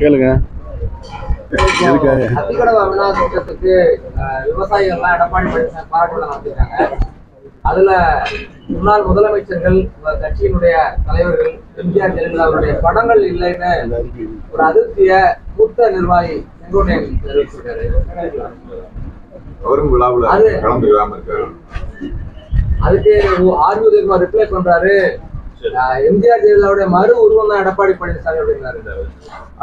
கேளுங்க. அத்திக்கடவு அவிநாசி திட்டத்துக்கு விவசாயிகள்லாம் எடப்பாடி பழனிசாமி பாராட்டுல நடத்திருக்காங்க. அதுல முன்னாள் முதலமைச்சர்கள், கட்சியினுடைய தலைவர்கள், எம்ஜிஆர் ஜெயலலிதாவுடைய படங்கள் இல்லைன்னு ஒரு அதிருப்திய மூத்த நிர்வாகி செங்கோட்டையன் தெரிவிச்சிருக்காரு. அதுக்கு ஆர்வி உதயகுமார் ரிப்ளை பண்றாரு, எம்ஜிஆர் ஜெயலலிதாவுடைய மறு உருவம் தான் எடப்பாடி பழனிசாமி அப்படின்னாரு.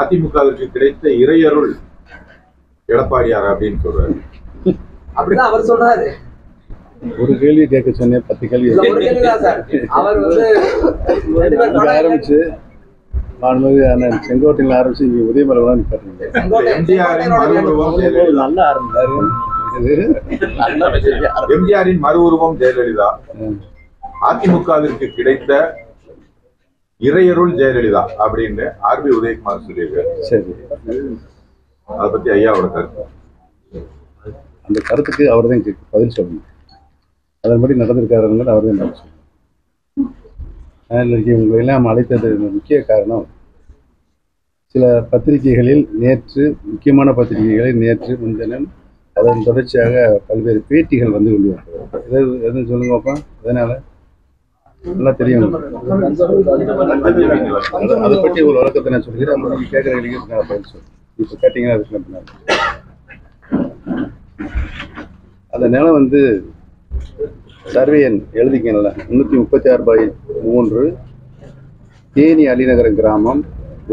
அதிமுகவிற்கு கிடைத்த இறையருள் எடப்பாடியார் அப்படின்னு சொல்றாரு. அப்படிதான் அவர் சொல்றாரு. ஒரு கேள்வி கேட்க சொன்னேன், 10 கேள்வி அவர் வந்து ஆரம்பிச்சு செங்கோட்டையில ஆரம்பிச்சு இங்க உதயமரம் நல்லா ஆரம்பிச்சாரு. எம்ஜிஆரின் மறு உருவம் ஜெயலலிதா, அதிமுகவிற்கு கிடைத்த இறையருள் ஜெயலலிதா அப்படின்னு ஆர்பி உதயகுமார் சொல்லியிருக்காரு. சரி, அதை பத்தி ஐயாவோட கருத்து. அந்த கருத்துக்கு அவர் தான் பதில் சொல்லணும். அதன்படி நடந்திருக்காருங்கிறது அவர் தான் சொல்லணும். இன்னைக்கு உங்களை எல்லாம் அழைத்தது முக்கிய காரணம், சில பத்திரிகைகளில் நேற்று, முக்கியமான பத்திரிகைகளில் நேற்று முன்தினம் அதன் தொடர்ச்சியாக பல்வேறு பேட்டிகள் வந்து கொண்டிருக்கிறது. எதுவும் சொல்லுங்க பாப்பா. அதனால நல்லா தெரியும். அதை பற்றி ஒரு வழக்கத்தை நான் சொல்கிறேன். நீங்கள் கேட்குற கேள்விக்கு நான் பதில் சொல்றேன். இப்போ கேட்டீங்கன்னா அதுக்கு அந்த நிலம் வந்து சர்வேயன் எழுதிக்கல 336/3 தேனி அலிநகரம் கிராமம்,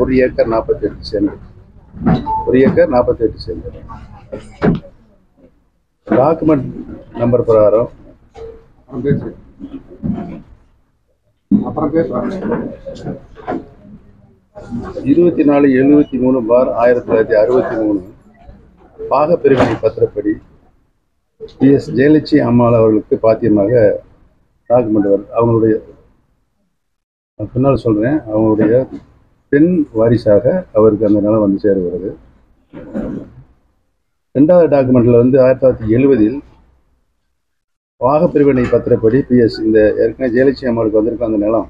1 acre 48 cent. 1 acre 48 cent. Document number பிரகாரம் 24/73/1963 பாகப்பிரிவினை பத்திரப்படி PS ஜெயலட்சுமி அம்மாள் அவர்களுக்கு பாத்தியமாக டாக்குமெண்ட் வருது. அவங்களுடைய பின்னால் சொல்றேன், அவங்களுடைய பெண் வாரிசாக அவருக்கு அந்த நிலம் வந்து சேருகிறது. 2வது டாக்குமெண்ட்ல வந்து 1970 பாகப்பிரிவினை பத்திரப்படி PS இந்த ஏற்கனவே ஜெயலட்சுமி அம்மாளுக்கு வந்திருக்க அந்த நிலம்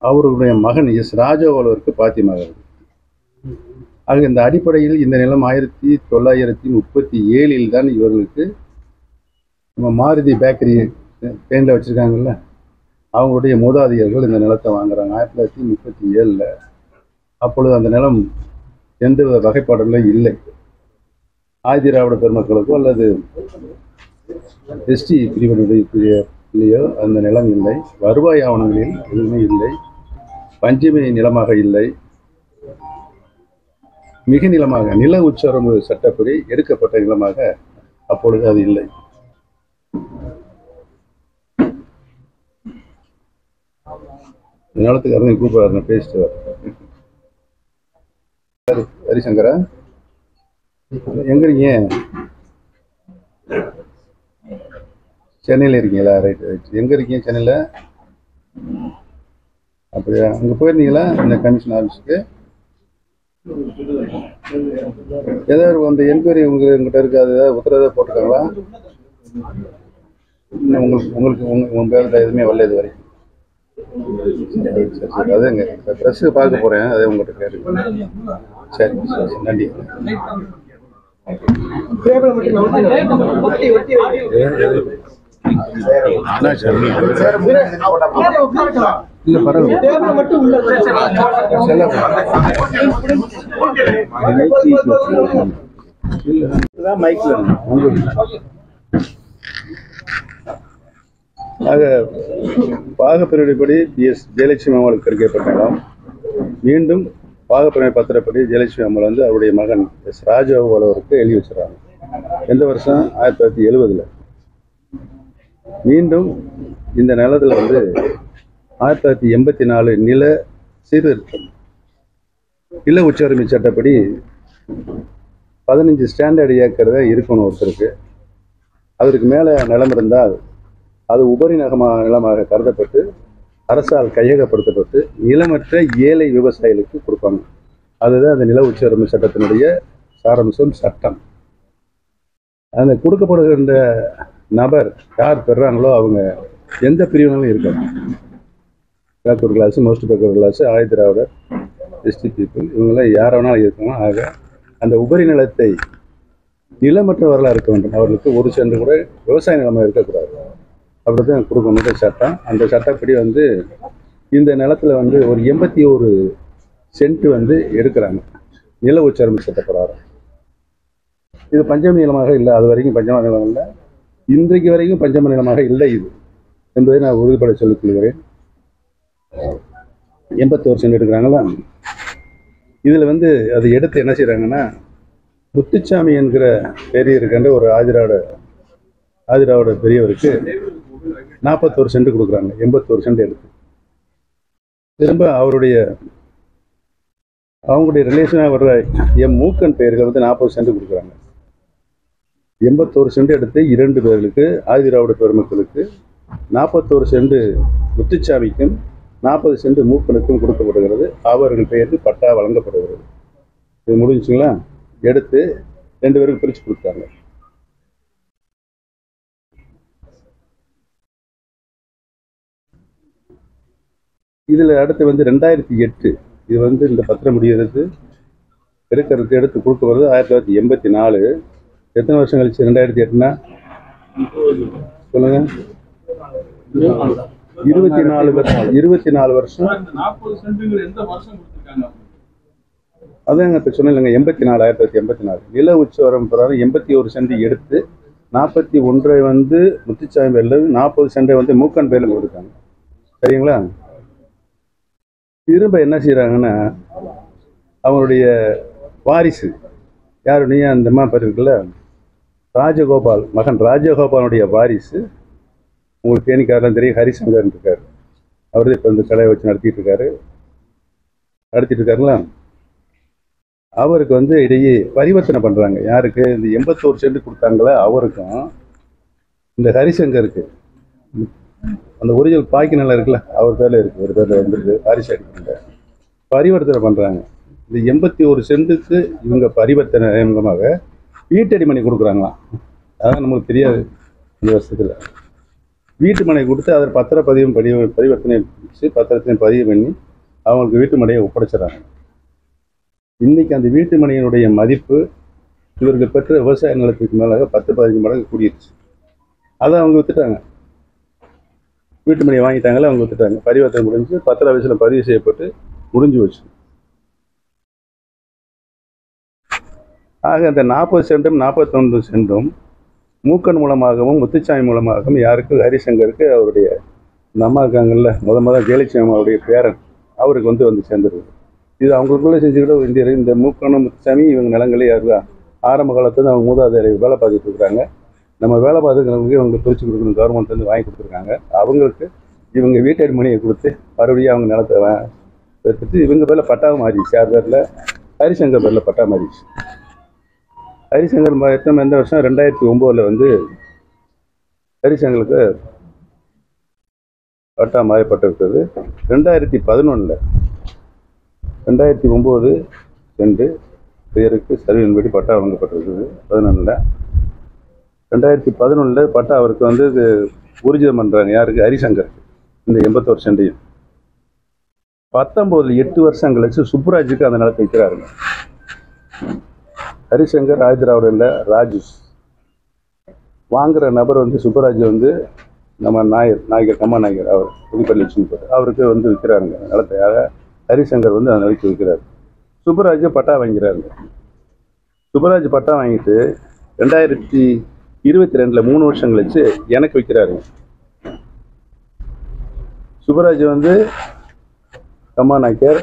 அவருடைய மகன் S ராஜகோலருக்கு பாத்தியமாகிறது. ஆக இந்த அடிப்படையில் இந்த நிலம் 1937 தான் இவர்களுக்கு, நம்ம மாருதி பேக்கரி பெயிண்டில் வச்சுருக்காங்கல்ல, அவங்களுடைய மூதாதையர்கள் இந்த நிலத்தை வாங்குறாங்க 1937. அப்பொழுது அந்த நிலம் எந்த வகைப்பாடுல இல்லை. ஆதிதிராவிட பெருமக்களுக்கோ அல்லது ST பிரிவினையோ அந்த நிலம் இல்லை. வருவாய் ஆவணங்களில் எதுவுமே இல்லை. பஞ்சமி நிலமாக இல்லை. மிக நிலமாக, நில உச்சவரம்பு சட்டப்படி எடுக்கப்பட்ட நிலமாக அப்பொழுது அது இல்லை. நிலத்துக்கு அதை கூப்பிடுறாரு, பேசிட்டு ஹரிசங்கரா எங்க இருக்கீங்க? சென்னையில் இருக்கீங்களா? Right right. எங்க இருக்கீங்க? சென்னையில். அப்படியா? அங்கே போயிருந்தீங்களா இந்த கமிஷன் ஆஃபீஸுக்கு? ஏதாவது அந்த என்கொயரி உங்ககிட்ட இருக்கு, அது ஏதாவது உத்தரவாதம் போட்டிருக்காங்களா? உங்க பேரில் எதுவுமே வரல இது வரைக்கும். சரி, அதுங்க ப்ரெஸ்ஸு பார்க்க போகிறேன், அதே உங்கள்கிட்ட கேட்டு. சரி சரி, நன்றி. இல்லை ஆக பாகப்பிரிவினைப்படி PS ஜெயலட்சுமி அம்மாளுக்கு கிடைக்கப்பட்ட இடம் மீண்டும் பாகப்பிரிவினை பத்திரப்படி ஜெயலட்சுமி அம்மாள் வந்து அவருடைய மகன் S ராஜகோலருக்கு எழுதி வச்சுறாங்க. எந்த வருஷம்? 1970. மீண்டும் இந்த நிலத்தில் வந்து 1984 நில சீர்திருத்தம், நில உச்சவரம்பு சட்டப்படி 15 ஸ்டாண்டர்ட் ஏக்கர் தான் இருக்கணும் ஒருத்தருக்கு. அதற்கு மேலே நிலம் இருந்தால் அது உபரி நிலமாக கருதப்பட்டு அரசால் கையகப்படுத்தப்பட்டு நிலமற்ற ஏழை விவசாயிகளுக்கு கொடுப்பாங்க. அதுதான் அந்த நில உச்சவரம்பு சட்டத்தினுடைய சாரம்சம், சட்டம். அந்த கொடுக்கப்படுகின்ற நபர் யார் பெறுறாங்களோ அவங்க எந்த பிரிவினாலும் இருக்கலாம். Backward class, most backward class, ஆயுதிராவிடர், எஸ்டி பீப்புள், இவங்கெல்லாம் யார் வேணாலும் இருக்கலாம். ஆக அந்த உபரி நிலத்தை நிலமற்றவர்களாக இருக்க வேண்டும். அவர்களுக்கு ஒரு சென்று கூட விவசாய நிலமாக இருக்கக்கூடாது. அப்படி தான் கொடுக்கணும் சட்டம். அந்த சட்டப்படி வந்து இந்த நிலத்தில் வந்து ஒரு 81 சென்ட் வந்து எடுக்கிறாங்க நில உச்சரிமை சட்டப்பிரகாரம். இது பஞ்சம நிலமாக இல்லை, அது வரைக்கும் பஞ்சம நிலம் இல்லை, இன்றைக்கு வரைக்கும் பஞ்சம நிலமாக இல்லை இது என்பதை நான் உறுதிப்பட சொல்லிக் கொள்கிறேன். 81 சென்ட் எடுக்கிறாங்களா, இதில் வந்து அதை எடுத்து என்ன செய்கிறாங்கன்னா, முத்துச்சாமி என்கிற பெரிய இருக்கின்ற ஒரு ஆதிராவிட பெரியவருக்கு 41 சென்ட் கொடுக்குறாங்க. 81 சென்ட் எடுத்து திரும்ப அவங்களுடைய ரிலேஷனாக வர்ற மூக்கன் பெயர்கள் வந்து 40 சென்ட் கொடுக்குறாங்க. 81 சென்ட் எடுத்து 2 பேர்களுக்கு, ஆதிராவிட பெருமக்களுக்கு 41 சென்ட் முத்துச்சாமிக்கும் 40 சென்ட் மூக்கனுக்கும் கொடுக்கப்படுகிறது. அவர்கள் பெயருக்கு பட்டா வழங்கப்படுகிறது. இது முடிஞ்சுங்களா? எடுத்து 2 பேருக்கு பிரித்து கொடுத்தாங்க. இதில் அடுத்து வந்து 2008, இது வந்து இந்த பத்திரம் முடிகிறது எடுத்து கொடுக்க வருது 1984. எத்தனை வருஷம் கழிச்சு? 2008னா சொல்லுங்க, 24 வருஷம். அதாங்க இப்போ சொன்னேன், 1984 நில உச்சவரம் பிரகாரம் 81 சென்ட் எடுத்து 41 வந்து முத்துச்சாமி பேரில், 40 சென்டை வந்து மூக்கன் பேரில் கொடுத்தாங்க. சரிங்களா? திரும்ப என்ன செய்கிறாங்கன்னா, அவங்களுடைய வாரிசு யாருடைய அந்த பேர் இருக்குல்ல, ராஜகோபால், மகன் ராஜகோபாலுடைய வாரிசு, உங்களுக்கு தேனிக்காரெலாம் தெரியும், ஹரிசங்கர் இருக்கார். அவர் இப்போ இந்த கடையை வச்சு நடத்திட்டு இருக்காருங்களா. அவருக்கு வந்து இடையே பரிவர்த்தனை பண்ணுறாங்க. யாருக்கு? இந்த 81 சென்ட் கொடுத்தாங்களே அவருக்கும் இந்த ஹரிசங்கருக்கு அந்த ஒரிஜினல் பாக்கி நல்லா இருக்குல்ல, அவர் பேரில் இருக்குது, ஒரு பேரில் வந்துருக்கு, வாரிசு அடிக்கின்ற பரிவர்த்தனை பண்ணுறாங்க. இந்த 81 சென்ட்டுக்கு இவங்க பரிவர்த்தனை மூலமாக வீட்டடி மனை கொடுக்குறாங்களாம். அதான் நம்மளுக்கு தெரியாது. இந்த வருஷத்தில் வீட்டு மனை கொடுத்து அதில் பரிவர்த்தனை பத்திரத்தையும் பதிவு பண்ணி அவங்களுக்கு வீட்டு மனையை ஒப்படைச்சிடறாங்க. இன்றைக்கி அந்த வீட்டு மனையினுடைய மதிப்பு இவர்கள் பெற்ற விவசாய நிலத்துக்கு மேலாக 10-15 மடங்கு கூடியிருச்சு. அதை அவங்க விற்றுட்டாங்க. வீட்டு மனையை வாங்கிட்டாங்களே, அவங்க விற்றுட்டாங்க. பரிவர்த்தனை முடிஞ்சு பத்திர ஆஃபீஸில் பதிவு செய்யப்பட்டு முடிஞ்சு வச்சு. ஆக அந்த 40 சென்டும் 41 சென்டும் மூக்கன் மூலமாகவும் முத்துச்சாமி மூலமாகவும் யாருக்கு? ஹரிசங்கருக்கு, அவருடைய இந்த அம்மா இருக்காங்கல்ல, முதல் ஜெயலட்சுமி அம்மாவுடைய பேரன், அவருக்கு வந்து சேர்ந்துருக்கு. இது அவங்களுக்குள்ளே செஞ்சுக்கிட்ட இந்த மூக்கனும் முத்துச்சாமி இவங்க நிலங்களே யாருதான் ஆரம்ப காலத்துல அவங்க மூதாதையரை வேலை பார்த்துட்டு இருக்கிறாங்க. நம்ம வேலை பார்த்துக்கிறவங்களுக்கு இவங்க பிரித்து கொடுக்கணும், கவர்மெண்ட் வந்து வாங்கி கொடுத்துருக்காங்க. அவங்களுக்கு இவங்க வீட்டடி மணியை கொடுத்து மறுபடியும் அவங்க நிலத்தை எடுத்துட்டு இவங்க பேரில் பட்டா மாறிடுச்சு. யார் பேரில்? ஹரிசங்கர் பேரில் பட்டா மாறிடுச்சு. ஹரிசங்கர் எந்த வருஷம்? 2009 வந்து ஹரிசங்கருக்கு பட்டா மாறப்பட்டிருக்கிறது. 2011 2009 சென்று பேருக்கு சர்வேயின்படி பட்டா வழங்கப்பட்டிருக்குது. 11 2011 பட்டா அவருக்கு வந்து இது ஊர்ஜிதம் பண்ணுறாங்க. யாருக்கு? ஹரிசங்கர். இந்த 81 சென்டையும் 19 8 வருஷம் கழிச்சு சுப்புராஜுக்கு அந்த நிலத்தை வைக்கிறாருங்க. ஹரிசங்கர் ஆதிராவிட இல்லை, ராஜு வாங்குற நபர் வந்து சுப்பராஜ் வந்து நம்ம நாயகர் கம்மா நாயகர், அவர் புதுப்பள்ளி அவருக்கு வந்து விற்கிறாருங்க நிலத்தையாக. ஹரிசங்கர் வந்து அந்த நிலைக்கு விற்கிறாரு. சுப்பராஜ் பட்டா வாங்கிறாருங்க. சுப்பராஜ் பட்டா வாங்கிட்டு 2022 3 வருஷம் கழிச்சு எனக்கு விற்கிறாருங்க. சுப்பராஜ் வந்து கம்மா நாயக்கர்,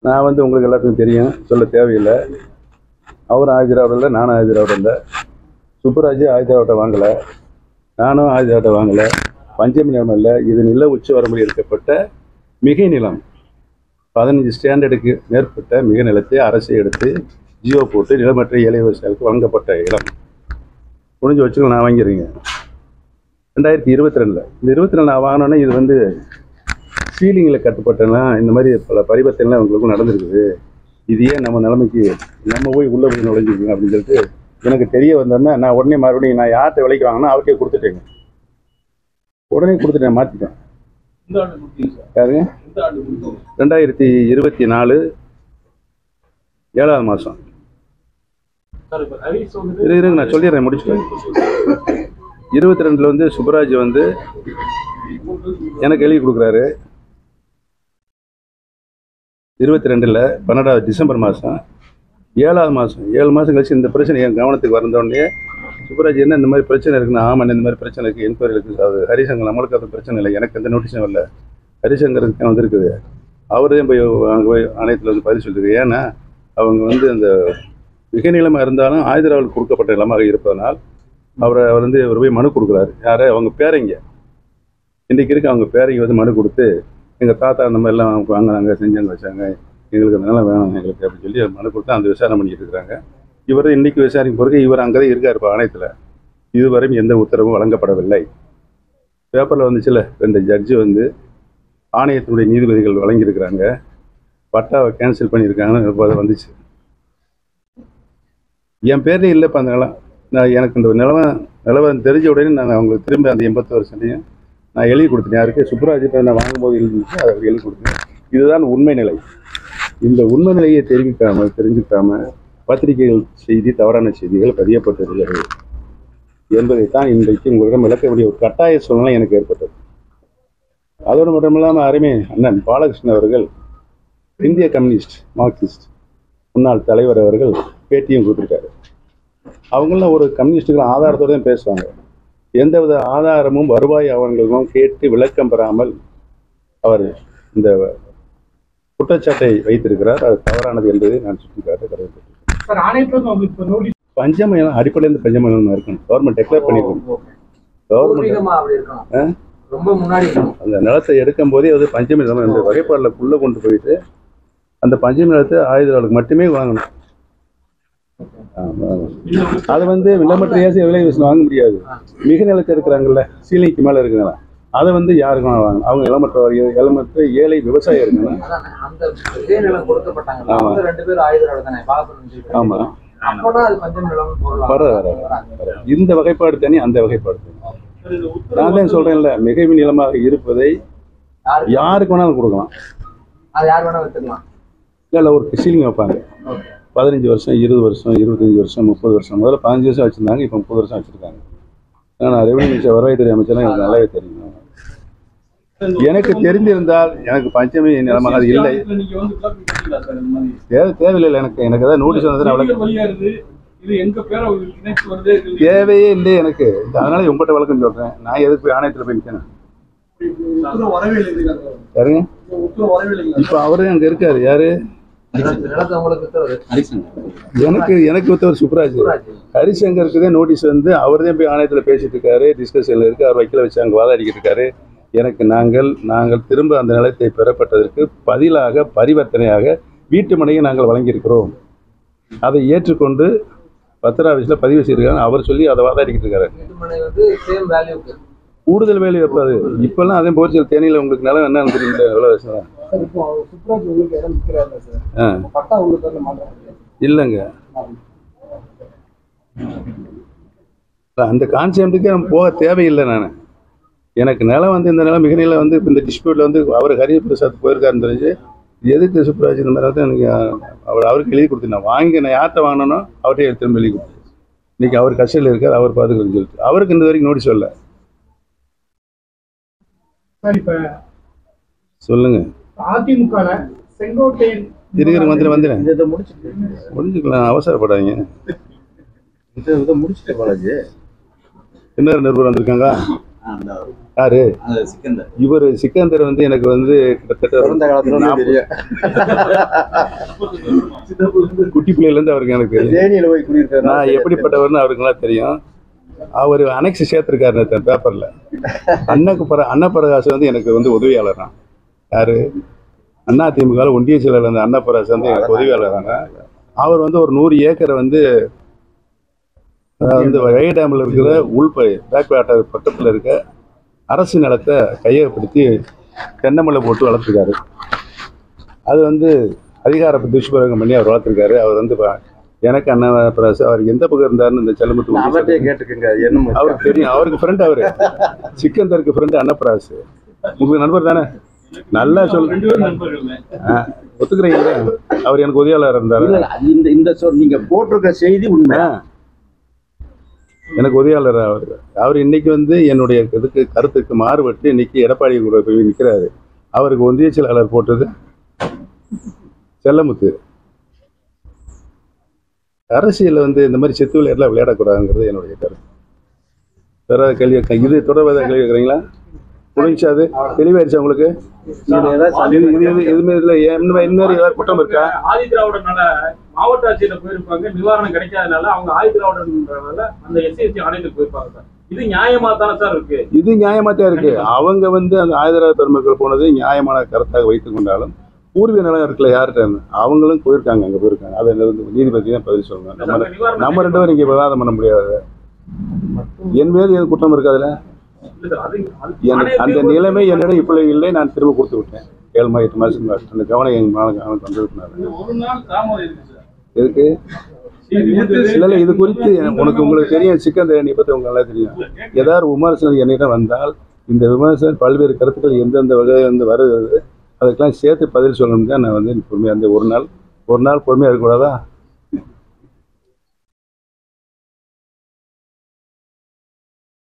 நான் வந்து உங்களுக்கு எல்லாத்துக்கும் தெரியும், சொல்ல தேவையில்லை. அவரும் ஆதிராவிட இல்லை, நானும் ஆதிராவிட இல்லை. சுப்பராஜ் ஆதிராவிட்ட வாங்கலை, நானும் ஆதிராவிட்ட வாங்கலை. பஞ்சமி நிலம் இல்லை, இது நில உச்ச வரம்பில் இருக்கப்பட்ட மிகை நிலம். 15 ஸ்டாண்டர்டுக்கு மேற்பட்ட மிக நிலத்தை அரசை எடுத்து ஜியோ போட்டு நிலமற்ற ஏழை விவசாயிகளுக்கு வழங்கப்பட்ட இடம். முடிஞ்சு வச்சுக்கலாம், நான் வாங்கிடுறீங்க. 2022 இந்த 24 நான் வாங்கினோன்னே இது வந்து சீலிங்கில் கட்டுப்பட்டனா இந்த மாதிரி பல பரிவர்த்தனைலாம் அவங்களுக்கும் நடந்திருக்குது. இது ஏன் நம்ம நிலைமைக்கு நம்ம போய் உள்ளே போய் நுழைஞ்சிருக்கோம் அப்படின்னு சொல்லிட்டு எனக்கு தெரிய வந்தோன்னா நான் உடனே மறுபடியும் நான் யார்கிட்ட விலைக்கு வாங்கினா அவர்கிட்ட கொடுத்துட்டேங்க. உடனே கொடுத்துட்டேன், மாற்றிட்டேன். யாருங்க? 2024 7ஆவது மாதம். இருங்க நான் சொல்லிடுறேன், முடிச்சுட்டேன். 22 வந்து சுப்பராஜ் வந்து எனக்கு எழுதி கொடுக்குறாரு. 22 12 டிசம்பர் மாதம் 7ஆவது மாதம் 7 மாதம் கழிச்சு இந்த பிரச்சனை என் கவனத்துக்கு வந்தோடனே சுப்பராஜ் என்ன இந்த மாதிரி பிரச்சனை இருக்குன்னு, ஆமாம் இந்த மாதிரி பிரச்சனை இருக்குது, என்கொயரி இருக்குது. அது ஹரிசங்கர் நம்மளுக்கு அது பிரச்சனை இல்லை, எனக்கு எந்த நோட்டீஸும் இல்லை, ஹரிசங்கருக்கு தான் வந்திருக்குது. அவர் தான் போய் அங்கே போய் ஆணையத்தில் வந்து பதில் சொல்லிருக்கு. ஏன்னா அவங்க வந்து அந்த மிக நிலமாக இருந்தாலும் ஆயுதராவல் கொடுக்கப்பட்ட நிலமாக இருப்பதனால் அவர் வந்து அவர் போய் மனு கொடுக்குறாரு. யார்? அவங்க பேரைங்க இன்றைக்கு இருக்க அவங்க பேரைங்க வந்து மனு கொடுத்து எங்கள் தாத்தா அந்த மாதிரிலாம் வாங்கினாங்க, செஞ்சாங்க, வச்சாங்க, எங்களுக்கு அந்த நிலம் வேணும் எங்களுக்கு அப்படின்னு சொல்லி மனு கொடுத்து அந்த விசாரணை பண்ணிக்கிட்டு இருக்கிறாங்க. இவர் இன்றைக்கி விசாரிக்கும் பிறகு இவர் அங்கே தான் இருக்கார் இப்போ ஆணையத்தில். இதுவரையும் எந்த உத்தரவும் வழங்கப்படவில்லை. பேப்பரில் வந்துச்சுல 2 ஜட்ஜு வந்து ஆணையத்தினுடைய நீதிபதிகள் வழங்கியிருக்கிறாங்க, பட்டாவை கேன்சல் பண்ணியிருக்காங்கன்னு இப்போ அதை வந்துச்சு. என் பேர்லேயே இல்லைப்பா அந்த நிலம். நான் எனக்கு இந்த நிலவரம் தெரிஞ்ச உடனே நான் அவங்களுக்கு திரும்ப அந்த 81 சென்டையும் நான் எழுதி கொடுத்தேன். யாருக்கு? சுப்பராஜிட்ட நான் வாங்கும்போது எழுதிச்சு, அதை எழுதி கொடுத்தேன். இதுதான் உண்மை நிலை. இந்த உண்மை நிலையை தெரிஞ்சுக்காம பத்திரிகைகள் செய்தி, தவறான செய்திகள் பதியப்பட்டிருக்கிறது என்பதைத்தான் இன்றைக்கு உங்களிடம் விளக்க வேண்டிய ஒரு கட்டாய சூழ்நிலை எனக்கு ஏற்பட்டது. அதோடு மட்டும் இல்லாமல் அருமை அண்ணன் பாலகிருஷ்ணன் அவர்கள், இந்திய கம்யூனிஸ்ட் மார்க்சிஸ்ட் முன்னாள் தலைவர் அவர்கள் பேட்டியும் கொடுத்துருக்காரு. அவங்களாம் ஒரு கம்யூனிஸ்டுகள் ஆதாரத்தோடு தான் பேசுவாங்க. எந்தவித ஆதாரமும் வருவாய் அவர்களும் கேட்டு விளக்கம் பெறாமல் அவர் இந்த குற்றச்சாட்டை வைத்திருக்கிறார். அது தவறானது என்பதை நான் சுட்டிக்காட்ட கடமைப்பட்டிருக்கேன். பஞ்சமயம் அடிப்படையிலிருந்து பஞ்சமயம் இருக்கணும். கவர்மெண்ட் டிக்ளேர் பண்ணிருக்கணும். கவர்மெண்ட் அந்த நிலத்தை எடுக்கும் போதே அது பஞ்சமி நிலம் இந்த வகைப்பாடுக்குள்ளே கொண்டு போயிட்டு அந்த பஞ்சமி நிலத்தை ஆயுதர்களுக்கு மட்டுமே வாங்கணும். அது வந்து விலமற்ற ஏசி விலை வாங்க முடியாது. மிக நிலத்தை இருக்கிறாங்கல்ல, சீலைக்கு மேலே இருக்குங்களா, அதை வந்து யாருக்கும் வாங்க. அவங்க இளமற்ற ஏழை விவசாயம் இருக்குங்க. ஆமா, இந்த வகைப்பாடு தனி, அந்த வகைப்பாடு தனி. நான் தான் சொல்றேன்ல, மிக நிலமாக இருப்பதை யாருக்கு வேணாலும் கொடுக்கலாம். இல்லை ஒரு சீலிங் வைப்பாங்க. 15 வருஷம் 20 வருஷம் 25 வருஷம் 30 வருஷம். முதல்ல 15 வருஷம் வச்சிருந்தாங்க, இப்போ 30 வருஷம் வச்சிருக்காங்க. நான் ரெவன்யூ மினிஸ்டர், வருவாய்த்துறை அமைச்சர்லாம் எனக்கு நல்லாவே தெரியும். எனக்கு தெரிந்திருந்தால் எனக்கு பஞ்சமி நிலமாக அது இல்லை, தேவையில்லை. எனக்கு ஏதாவது நோட்டீஸ் வந்தது தேவையே இல்லை எனக்கு. அதனால உங்கள்கிட்ட வழக்கம் சொல்றேன். நான் எதுக்கு போய் ஆணையத்தில் போய் நிற்கணும்? யாருங்க இப்போ அவரு அங்க இருக்காரு? யாரு? எனக்கு ஒருத்தவர் சுப்ராஜ். ஹரிசங்கருக்கு தான் நோட்டீஸ் வந்து அவர் தான் போய் ஆணையத்தில் பேசிட்டு இருக்காரு, டிஸ்கஷன்ல இருக்கு. அவர் வக்கீல வச்சு அங்கே வாதாடிக்கிட்டு இருக்காரு. எனக்கு நாங்கள் திரும்ப அந்த நிலத்தை பெறப்பட்டதற்கு பதிலாக பரிவர்த்தனையாக வீட்டு மனையை நாங்கள் வழங்கியிருக்கிறோம். அதை ஏற்றுக்கொண்டு பத்திர ஆஃபீஸில் பதிவு செய்திருக்காங்க. அவர் சொல்லி அதை வாதாடிக்கிட்டு இருக்காரு. கூடுதல் வேலை வைப்பாது. இப்பெல்லாம் அதே போச்சு. தேனியில் உங்களுக்கு நிலம் என்னன்னு தெரியுங்களா? எவ்வளோ வருஷம் இல்லைங்க. அந்த கான்செப்டுக்கு நம்ம போக தேவையில்லை. எனக்கு நிலம் வந்து இந்த நிலம் மிக நிலம் வந்து இந்த டிஸ்பியூட்ல வந்து அவர் ஹரிபிரசாத் போயிருக்காருன்னு தெரிஞ்சு எதுக்கு சுப்ராஜ் இந்த மாதிரி தான் எனக்கு அவருக்கு எழுதி கொடுத்து நான் வாங்கி நான் யார்கிட்ட வாங்கினோ அவர்கிட்ட திரும்ப எழுதி கொடுத்து இன்னைக்கு அவர் கஷ்டம் இருக்கார், அவர் பார்த்துக்கணும்னு சொல்லிட்டு அவருக்கு இந்த வரைக்கும் நோட்டீஸ் வரல. சொல்லுங்க. அதிமுக செங்கோட்டையன் இருக்கிற மந்திரம் வந்துடுறேன், முடிஞ்சுக்கலாம், அவசரப்படாதீங்க. முடிச்சுட்டு பாலாஜி என்ன நிருபர் வந்திருக்காங்க. யாரு? இவர் சிக்கந்தர் வந்து எனக்கு வந்து கிட்டத்தட்ட குட்டி பிள்ளைல இருந்து அவருக்கு எனக்கு நான் எப்படிப்பட்டவர்னு அவருக்குலாம் தெரியும். அவர் அனெக்ஸ் சேர்த்திருக்காரு பேப்பர்ல. அன்னப்பிரகாஷ் வந்து எனக்கு வந்து உதவியாளர் தான். யாரு? அதிமுக ஒன்றிய செயலர் அந்த அன்னப்பிரகாஷ் வந்து எனக்கு உதவியாளராங்க. அவர் வந்து ஒரு 100 ஏக்கரை வந்து வகை டேமில் இருக்கிற பேக் வாட்டர் பக்கத்தில் இருக்க அரசு நிலத்தை கையகப்படுத்தி தென்னமலை போட்டு வளர்த்துருக்காரு. அது வந்து அதிகார துஷ்பிரயோகம் பண்ணி அவர் வளர்த்துருக்காரு. அவர் வந்து எனக்கு அன்னப்பிராசு அவர் எந்த பக்கம் இருந்தாருன்னு இந்த செல்லமுத்து அவர்கிட்ட கேட்டுக்கங்க என்ன அவருக்கு தெரியும். அவருக்கு ஃப்ரெண்ட் அவரு சிக்கந்தருக்கு ஃப்ரெண்டு அன்னப்பிராசு. உங்களுக்கு நண்பர் தானே? நல்லா சொல்லு. ஒத்துக்கிறீங்களா? அவர் எனக்கு உதவியாளர் இருந்தாரு. இந்த நீங்க போட்டிருக்க செய்தி உண்மை. எனக்கு உதவியாளர் அவர் இன்னைக்கு வந்து என்னுடைய இதுக்கு கருத்துக்கு மாறுபட்டு இன்னைக்கு எடப்பாடி கூட போய் நிற்கிறாரு. அவருக்கு ஒன்றிய செயலாளர் போட்டது செல்லமுத்து. அரசியல் வந்து இந்த மாதிரி செத்து விளையாடலாம் விளையாடக்கூடாதுங்கிறது என்னுடைய கருத்து. வேற கேள்வி இது தொடர்பாக கேள்வி கேட்குறீங்களா? முடிஞ்சா அது தெளிவாயிருச்சா உங்களுக்கு? எதுவுமே இல்லை. இன்னொரு ஏதாவது குற்றம் இருக்கா? ஆதி திராவிடனால மாவட்ட ஆட்சியில போயிருப்பாங்க, நிவாரணம் கிடைக்காதனால அவங்க ஆதி திராவிடனால அந்த எஸ்சி ஆணையத்துக்கு போயிருப்பாங்க சார். இது நியாயமா தானே சார் இருக்கு? இது நியாயமா தான் இருக்கு. அவங்க வந்து அந்த ஆயுதராஜ பெருமக்கள் போனது நியாயமான கருத்தாக வைத்துக் கொண்டாலும் பூர்வீக நிலம் இருக்குல்ல யார்கிட்ட அவங்களும் போயிருக்காங்க, அங்க போயிருக்காங்க. அதை நீதிபதி தான் பதில் சொல்லணும். நம்ம ரெண்டு பேரும் இங்க விவாதம் பண்ண முடியாது. என் மீது எது குற்றம் இருக்கு அதுல? அந்த நிலைமை என்னிடம் இப்ப இல்லை. நான் திரும்ப கொடுத்து விட்டேன். 7 8 மாசம் அந்த கவனம் எங்க வந்திருக்கிறாங்க. எதுக்கு இல்ல இது குறித்து உங்களுக்கு தெரியும். சிக்கந்தரணி பத்தி உங்களுக்கு நல்லா தெரியும். ஏதாவது விமர்சனம் என்னிடம் வந்தால் இந்த விமர்சனம் பல்வேறு கருத்துக்கள் எந்தெந்த வகையில் வந்து வருகிறது அதுக்கெல்லாம் சேர்த்து பதில் சொல்லணும்னு தான் நான் வந்து பொறுமையாக இருந்தேன். ஒரு நாள் பொறுமையாக இருக்கக்கூடாதா?